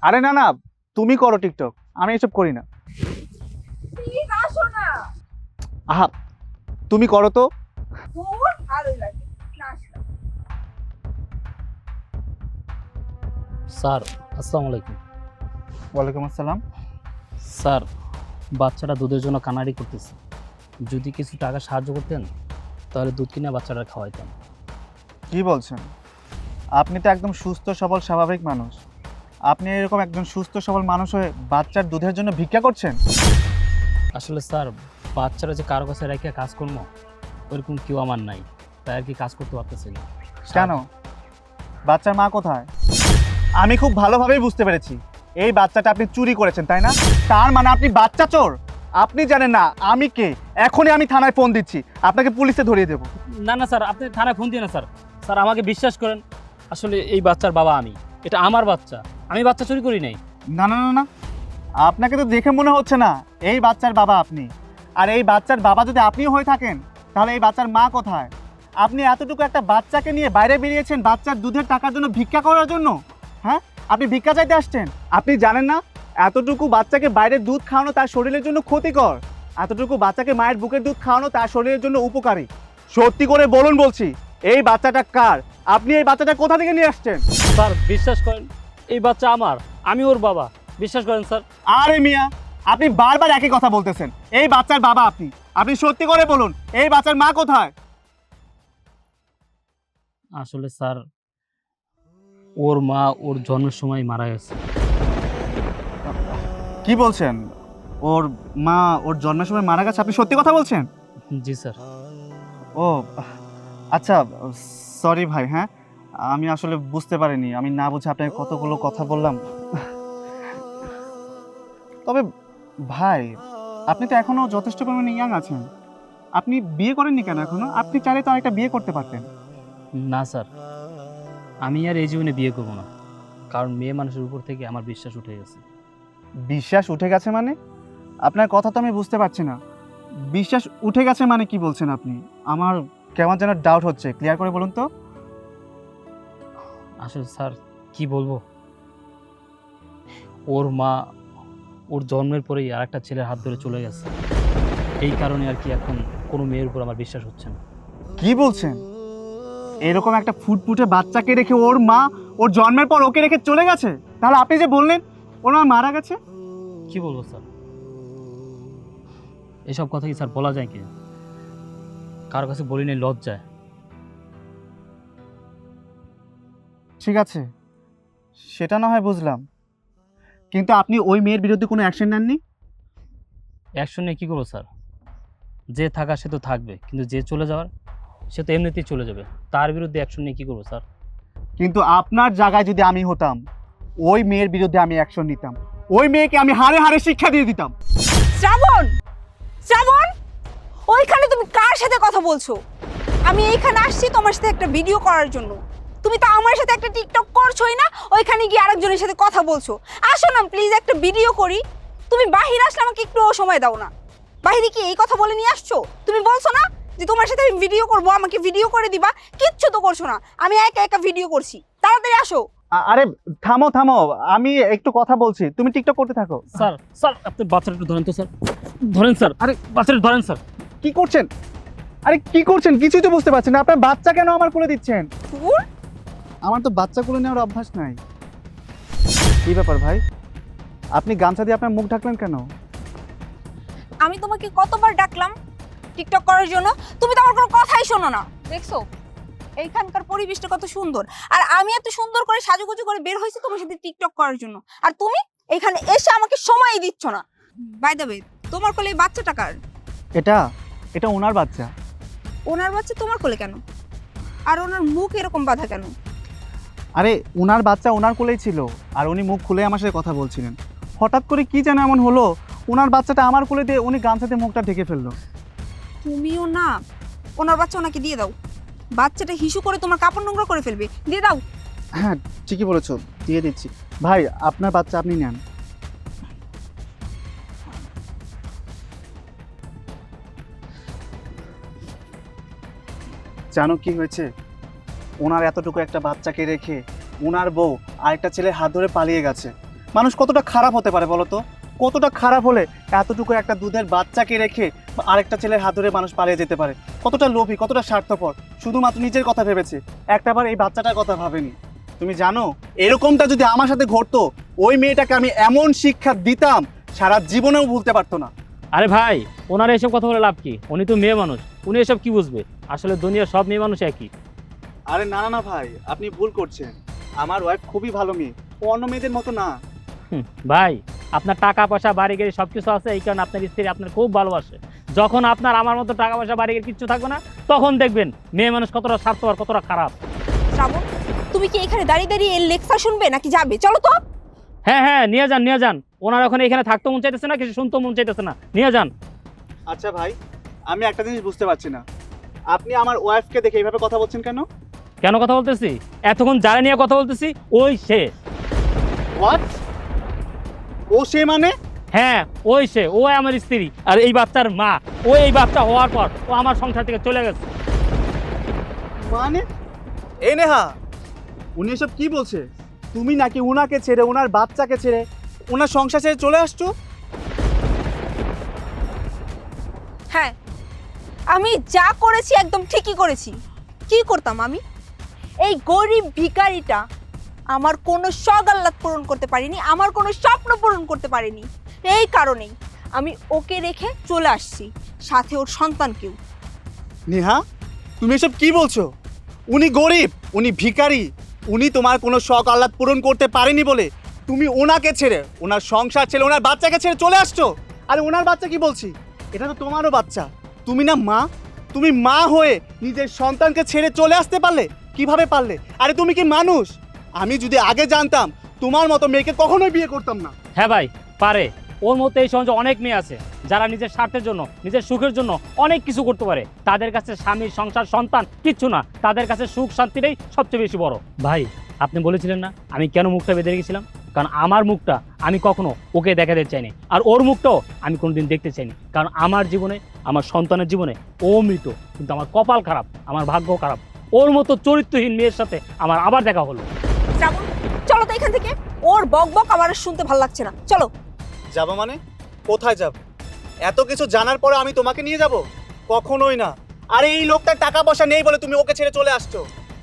আরে না না, তুমি করো টিকটক, আমি এসব করি না। প্লিজ আসো না। আহা, তুমি করো তো। বহুত ভালোই লাগে না আসলাম। স্যার আসসালামু আলাইকুম। ওয়ালাইকুম আসসালাম। স্যার, বাচ্চাটা দুধের জন্য কানাডি করতেছে, যদি কিছু টাকা সাহায্য করতেন তাহলে দুধ কিনে বাচ্চাটা খাওয়াইতাম। কি বলছেন? আপনি তো একদম সুস্থ সবল স্বাভাবিক মানুষ, আপনি এরকম একজন সুস্থ সবল মানুষ হয়ে বাচ্চার দুধের জন্য ভিক্ষা করছেন? আসলে স্যার, বাচ্চারা যে কারো কাছে রেখে কাজ করবো ওইরকম কেউ আমার নাই, তাই আর কি কাজ করতে পারতেছি না। কেন? বাচ্চার মা কোথায়? আমি খুব ভালোভাবেই বুঝতে পেরেছি, এই বাচ্চাটা আপনি চুরি করেছেন, তাই না? তার মানে আপনি বাচ্চা চোর। আপনি জানেন না আমি কে? এখনই আমি থানায় ফোন দিচ্ছি, আপনাকে পুলিশে ধরিয়ে দেবো। না না স্যার, আপনি থানায় ফোন দিয়ে না স্যার। স্যার আমাকে বিশ্বাস করেন, আসলে এই বাচ্চার বাবা আমি, এটা আমার বাচ্চা, আমি বাচ্চা চুরি করি নাই। না না না না, আপনাকে তো দেখে মনে হচ্ছে না এই বাচ্চার বাবা আপনি। আর এই বাচ্চার বাবা যদি আপনিও হয়ে থাকেন, তাহলে এই বাচ্চার মা কোথায়? আপনি এতটুকু একটা বাচ্চাকে নিয়ে বাইরে বেরিয়েছেন বাচ্চার দুধের টাকার জন্য, ভিক্ষা করার জন্য। হ্যাঁ, আপনি ভিক্ষা চাইতে আসছেন? আপনি জানেন না এতটুকু বাচ্চাকে বাইরে দুধ খাওয়ানো তার শরীরের জন্য ক্ষতিকর? এতটুকু বাচ্চাকে মায়ের বুকের দুধ খাওয়ানো তার শরীরের জন্য উপকারী। সত্যি করে বলুন বলছি, এই বাচ্চাটা কার? আপনি এই বাচ্চাটা কোথা থেকে নিয়ে আসছেন? স্যার বিশ্বাস করেন, এই বাচ্চা আমার, আমি ওর বাবা, বিশ্বাস করেন স্যার। আরে মিয়া, আপনি বারবার একই কথা বলতেছেন। এই বাচ্চার বাবা আপনি, আপনি সত্যি করে বলুন এই বাচ্চার মা কোথায়? আসলে স্যার, ওর মা ওর জন্মের সময় মারা গেছে। কি বলছেন? ওর মা ওর জন্মের সময় মারা গেছে? আপনি সত্যি কথা বলছেন? জি স্যার। ও আচ্ছা, সরি ভাই। হ্যাঁ, আমি আসলে বুঝতে পারিনি, আমি না বুঝে আপনাকে কতগুলো কথা বললাম। তবে ভাই, আপনি তো এখনো যথেষ্ট পরিমাণে ইয়াং আছেন, আপনি বিয়ে করেননি কেন এখনো? আপনি চাইলে তো আরেকটা বিয়ে করতে পারতেন। না স্যার, আমি আর এই জীবনে বিয়ে করবো না, কারণ মেয়ে মানুষের উপর থেকে আমার বিশ্বাস উঠে গেছে। বিশ্বাস উঠে গেছে মানে? আপনার কথা তো আমি বুঝতে পারছি না। বিশ্বাস উঠে গেছে মানে কি বলছেন আপনি? আমার কেমন যেন ডাউট হচ্ছে, ক্লিয়ার করে বলুন তো। আসলে স্যার কি বলবো, ওর মা ওর জন্মের পরেই আর একটা ছেলের হাত ধরে চলে গেছে, এই কারণে আর কি এখন কোনো মেয়ের উপর আমার বিশ্বাস হচ্ছে না। কি বলছেন? এরকম একটা ফুটফুটে বাচ্চাকে রেখে ওর মা ওর জন্মের পর ওকে রেখে চলে গেছে? তাহলে আপনি যে বললেন ওর মা মারা গেছে? কি বলবো স্যার, এসব কথা কি স্যার বলা যায় কি? কারো কাছে বলি নাই লজ্জায়। ঠিক আছে, সেটা না হয় বুঝলাম, কিন্তু আপনি ওই মেয়ের বিরুদ্ধে কোনো অ্যাকশন নেননি? অ্যাকশন নিয়ে কী করবো স্যার? যে থাকা সে তো থাকবে, কিন্তু যে চলে যাওয়ার সে তো এমনিতেই চলে যাবে, তার বিরুদ্ধে অ্যাকশন নিয়ে কী করবো স্যার? কিন্তু আপনার জায়গায় যদি আমি হতাম, ওই মেয়ের বিরুদ্ধে আমি অ্যাকশন নিতাম, ওই মেয়েকে আমি হাড়ে হাড়ে শিক্ষা দিয়ে দিতাম। শ্রাবণ, শ্রাবণ, ওইখানে তুমি কার সাথে কথা বলছো? আমি এইখানে আসছি তোমার সাথে একটা ভিডিও করার জন্য। তুমি তো আমার সাথে একটা টিকটক করছোই না, ওইখানে গিয়ে আরেকজনের সাথে কথা বলছো। আসো না প্লিজ, একটা ভিডিও করি। তুমি বাহিরে আসলে আমাকে একটু সময় দাও না। বাহিরে কি এই কথা বলে নিয়ে আসছো? তুমি বলছো না যে তোমার সাথে আমি ভিডিও করব, আমাকে ভিডিও করে দিবা? কিচ্ছু তো করছো না, আমি একা একা ভিডিও করছি। তাড়াতাড়ি আসো। আরে থামো থামো, আমি একটু কথা বলছি, তুমি টিকটক করতে থাকো। স্যার স্যার, আপনি বাচ্চাটা একটু ধরেন তো স্যার, ধরেন স্যার, আরে বাচ্চাটা ধরেন স্যার। কি করছেন? আরে কি করছেন কিছুই তো বুঝতে পারছি না। আপনার বাচ্চা কেন আমার কোলে দিচ্ছেন? ধুর, আমার তো বাচ্চা কোলে নেওয়ার অভ্যাস নাই। কি ব্যাপার ভাই, আপনি গামছা দিয়ে আপনার মুখ ঢাকলেন কেন? আমি তোমাকে কতবার ডাকলাম টিকটক করার জন্য, তুমি তো আমার কোনো কথাই শোনো না। দেখছো এইখানকার পরিবেশটা কত সুন্দর, আর আমি এত সুন্দর করে সাজুগুজু করে বের হয়েছি তোমার সাথে টিকটক করার জন্য, আর তুমি এখানে এসে আমাকে সময়ই দিচ্ছ না। বাই দ্য ওয়ে, তোমার কোলে এই বাচ্চাটা কার? এটা এটা ওনার বাচ্চা। ওনার বাচ্চা তোমার কোলে কেন? আর ওনার মুখ এরকম বাঁধা কেন? আরে ওনার বাচ্চা ওনার কোলেই ছিল, আর উনি মুখ খুলে আমার সাথে কথা বলছিলেন। হঠাৎ করে কি যেন এমন হলো, ওনার বাচ্চাটা আমার কোলে দিয়ে উনি গামছাতে মুখটা ঢেকে ফেললো। তুমিও না, ওনার বাচ্চা ওনাকে দিয়ে দাও। বাচ্চাটা হিসু করে তোমার কাপড় নোংরা করে ফেলবে, দিয়ে দাও। হ্যাঁ ঠিকই বলেছো, দিয়ে দিচ্ছি। ভাই আপনার বাচ্চা আপনি নেন। জানো কি হয়েছে? ওনার এতটুকু একটা বাচ্চাকে রেখে ওনার বউ আরেকটা ছেলে হাত ধরে পালিয়ে গেছে। মানুষ কতটা খারাপ হতে পারে বলো তো? কতটা খারাপ হলে এতটুকু একটা দুধের বাচ্চাকে রেখে আরেকটা ছেলের হাত ধরে মানুষ পালিয়ে যেতে পারে? কতটা লোভী, কতটা স্বার্থপর, শুধুমাত্র নিজের কথা ভেবেছে, একটাবার এই বাচ্চাটার কথা ভাবেনি। তুমি জানো এরকমটা যদি আমার সাথে ঘটতো, ওই মেয়েটাকে আমি এমন শিক্ষা দিতাম সারা জীবনেও ভুলতে পারতো না। আরে ভাই, ওনার এসব কথা বলে লাভ কি? উনি তো মেয়ে মানুষ, উনি এসব কি বুঝবে? আসলে দুনিয়ার সব মেয়ে মানুষ একই। আরে না না না ভাই, আপনি ভুল করছেন। আমার ওয়াইফ খুবই ভালো মেয়ে, ও অন্য মেয়েদের মতো না। ভাই, আপনার টাকা পয়সা বাড়ি গাড়ি সব কিছু আছে, এই কারণে আপনার স্ত্রী আপনার খুব ভালোবাসে। যখন আপনার আমার মতো টাকা পয়সা বাড়ি গাড়ি কিচ্ছু থাকবে না, তখন দেখবেন মেয়ে মানুষ কতটা স্বার্থপর, কতটা খারাপ। শ্রাবণ, তুমি কি এখানে দাঁড়িয়ে দাঁড়িয়ে এর লেকচার শুনবে নাকি যাবে? চলো তো। হ্যাঁ হ্যাঁ, নিয়ে যান নিয়ে যান। ওনার ওখানে এখানে থাকতে মন চাইতেছে না, কিছু শুনতে মন চাইতেছে না, নিয়ে যান। আচ্ছা ভাই, আমি একটা জিনিস বুঝতে পারছি না, আপনি আমার ওয়াইফকে দেখে এইভাবে কথা বলছেন কেন? কেন কথা বলতেছি? এতক্ষণ যারা নিয়ে কথা বলতেছি ওই সে। হোয়াট? ও সে মানে? হ্যাঁ, ওই সে, ও আমার স্ত্রী আর এই বাচ্চার মা। ও এই বাচ্চা হওয়ার পর ও আমার সংসার থেকে চলে গেছে। মানে এই নেহা, উনি এসব কি বলছে? তুমি নাকি উনাকে ছেড়ে, ওনার বাচ্চাকে ছেড়ে, ওনার সংসার ছেড়ে চলে আসছো? হ্যাঁ, আমি যা করেছি একদম ঠিকই করেছি। কি করতাম আমি? এই গরিব ভিখারিটা আমার কোনো শখ আহ্লাদ পূরণ করতে পারিনি, আমার কোনো স্বপ্ন পূরণ করতে পারিনি। এই কারণেই আমি ওকে রেখে চলে আসছি, সাথে ওর সন্তানকেও। নেহা, তুমি এসব কি বলছো? উনি গরিব, উনি ভিখারি, উনি তোমার কোনো শখ আহ্লাদ পূরণ করতে পারেনি বলে তুমি ওনাকে ছেড়ে, ওনার সংসার ছেড়ে, ওনার বাচ্চাকে ছেড়ে চলে আসছো। আরে ওনার বাচ্চা কি বলছি, এটা তো তোমারও বাচ্চা। তুমি না মা, তুমি মা হয়ে নিজের সন্তানকে ছেড়ে চলে আসতে পারলে? কিভাবে পারলে? আরে তুমি কি মানুষ? আমি যদি আগে জানতাম তোমার মতো মেয়েকে কখনোই বিয়ে করতাম না। হ্যাঁ ভাই, পারে। ওর মধ্যে এই সমাজে অনেক মেয়ে আছে যারা নিজের স্বার্থের জন্য, নিজের সুখের জন্য অনেক কিছু করতে পারে। তাদের কাছে স্বামী, সংসার, সন্তান কিচ্ছু না। তাদের কাছে সুখ শান্তিটাই সবচেয়ে বেশি বড়। ভাই, আপনি বলেছিলেন না আমি কেন মুখটা বেঁধে রেখেছিলাম? কারণ আমার মুখটা আমি কখনো ওকে দেখাতে চাইনি, আর ওর মুখটাও আমি কোনোদিন দেখতে চাইনি। কারণ আমার জীবনে, আমার সন্তানের জীবনে ও মৃত, কিন্তু আমার কপাল খারাপ, আমার ভাগ্য খারাপ। ওর মতো চরিত্রহীন মেয়ের সাথে আমার আবার দেখা হলো। শ্রাবণ, চলো তো এখান থেকে। ওর বক বক আমার আর শুনতে ভালো লাগছে না, চলো। যাবো মানে? কোথায় যাব? এত কিছু জানার পরে আমি তোমাকে নিয়ে যাব? কখনোই না। আরে এই লোকটার টাকা পয়সা নেই বলে তুমি ওকে ছেড়ে চলে আসছো।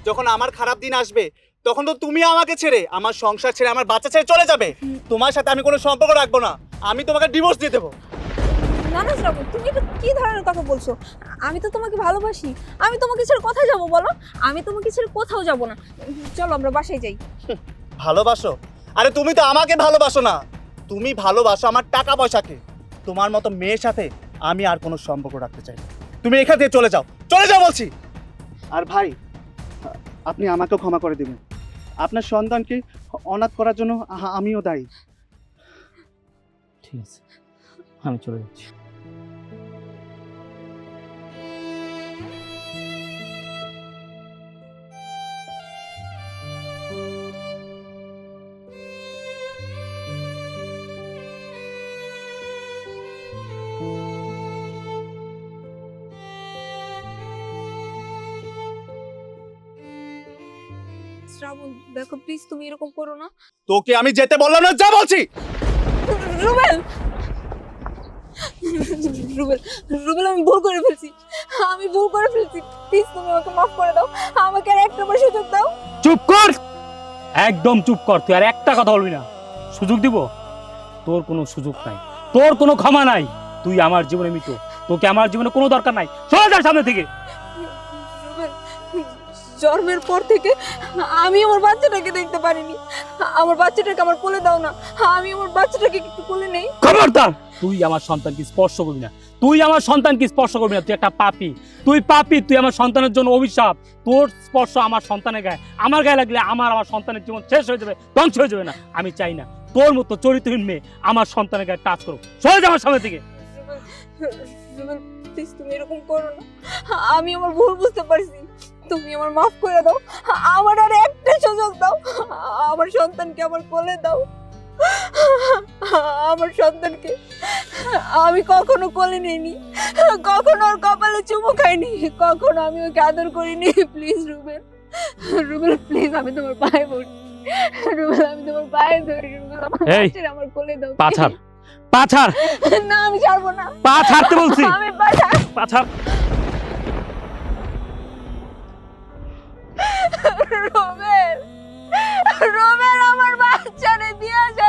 যখন আমার খারাপ দিন আসবে তখন তো তুমি আমাকে ছেড়ে, আমার সংসার ছেড়ে, আমার বাচ্চা ছেড়ে চলে যাবে। তোমার সাথে আমি কোনো সম্পর্ক রাখবো না, আমি তোমাকে ডিভোর্স দিয়ে দেবো। না না শ্রাবণ, তুমি এটা কি ধরনের কথা বলছো? আমি তো তোমাকে ভালোবাসি, আমি তোমাকে ছেড়ে কোথায় যাব বলো? আমি তোমাকে ছেড়ে কোথাও যাব না। চলো আমরা বাসায় যাই। ভালোবাসো? আরে তুমি তো আমাকে ভালোবাসো না, তুমি ভালোবাসো আমার টাকা পয়সাকে। তোমার মতো মেয়ের সাথে আমি আর কোনো সম্পর্ক রাখতে চাই না। তুমি এখান থেকে চলে যাও, চলে যাও বলছি। আর ভাই, আপনি আমাকেও ক্ষমা করে দেবেন। আপনার সন্তানকে অনাথ করার জন্য আমিও দায়ী। ঠিক আছে, আমি চলে যাচ্ছি। শ্রাবণ দেখো, প্লিজ তুমি এরকম করো না। তোকে আমি যেতে বললাম না, যা বলছি। রুবেল, রুবেল, রুবেল, আমি ভুল করে ফেলছি, আমি ভুল করে ফেলছি। প্লিজ তুমি আমাকে মাফ করে দাও, আমাকে আর একটা বার সুযোগ দাও। চুপ কর, একদম চুপ কর। তুই আর একটা কথা বলবি না। সুযোগ দিব? তোর কোনো সুযোগ নাই, তোর কোনো ক্ষমা নাই। তুই আমার জীবনে মৃত, তোকে আমার জীবনে কোনো দরকার নাই। সরে যা সামনে থেকে। রুবেল, জন্মের পর থেকে আমি আমার বাচ্চাটাকে দেখতে পারিনি। আমার বাচ্চাটাকে আমার কোলে দাও না, আমি আমার বাচ্চাটাকে একটু কোলে নেই। খবরদার, তুই আমার সন্তানকে স্পর্শ করবি না, তুই আমার সন্তানকে স্পর্শ করবি না। তুই একটা পাপী, তুই পাপী, তুই আমার সন্তানের জন্য অভিশাপ। তোর স্পর্শ আমার সন্তানের গায়ে, আমার গায়ে লাগলে আমার সন্তানের জীবন শেষ হয়ে যাবে, ধ্বংস হয়ে যাবে। না, আমি চাই না তোর মতো চরিত্রহীন মেয়ে আমার সন্তানের গায়ে টাচ করুক। সরে যা আমার সামনে থেকে। রুবেল, প্লিজ তুমি এরকম করো না, আমি আমার ভুল বুঝতে পারছি, তুমি আমার মাফ করে দাও, আমার আর একটা সুযোগ দাও, আমার সন্তানকে আমার কোলে দাও। আমার সন্তানকে আমি কখনো কোলে নিইনি, কখনো ওর কপালে চুমু খাইনি, কখনো আমি ওকে আদর করিনি। প্লিজ রুবেল, রুবেল প্লিজ, আমি তোমার পায়ে পড়ি। রুবেল আমি তোমার পায়ে ধরি, রুবেল আমার এই, বাচ্চারে আমার কোলে দাও। পা ছাড়, পা ছাড়, না আমি ছাড়বো না, পা ছাড়তে বলছি, আমি পা ছাড়। পা ছাড়। রুবেল, রুবেল আমার বাচ্চারে দিয়ে যা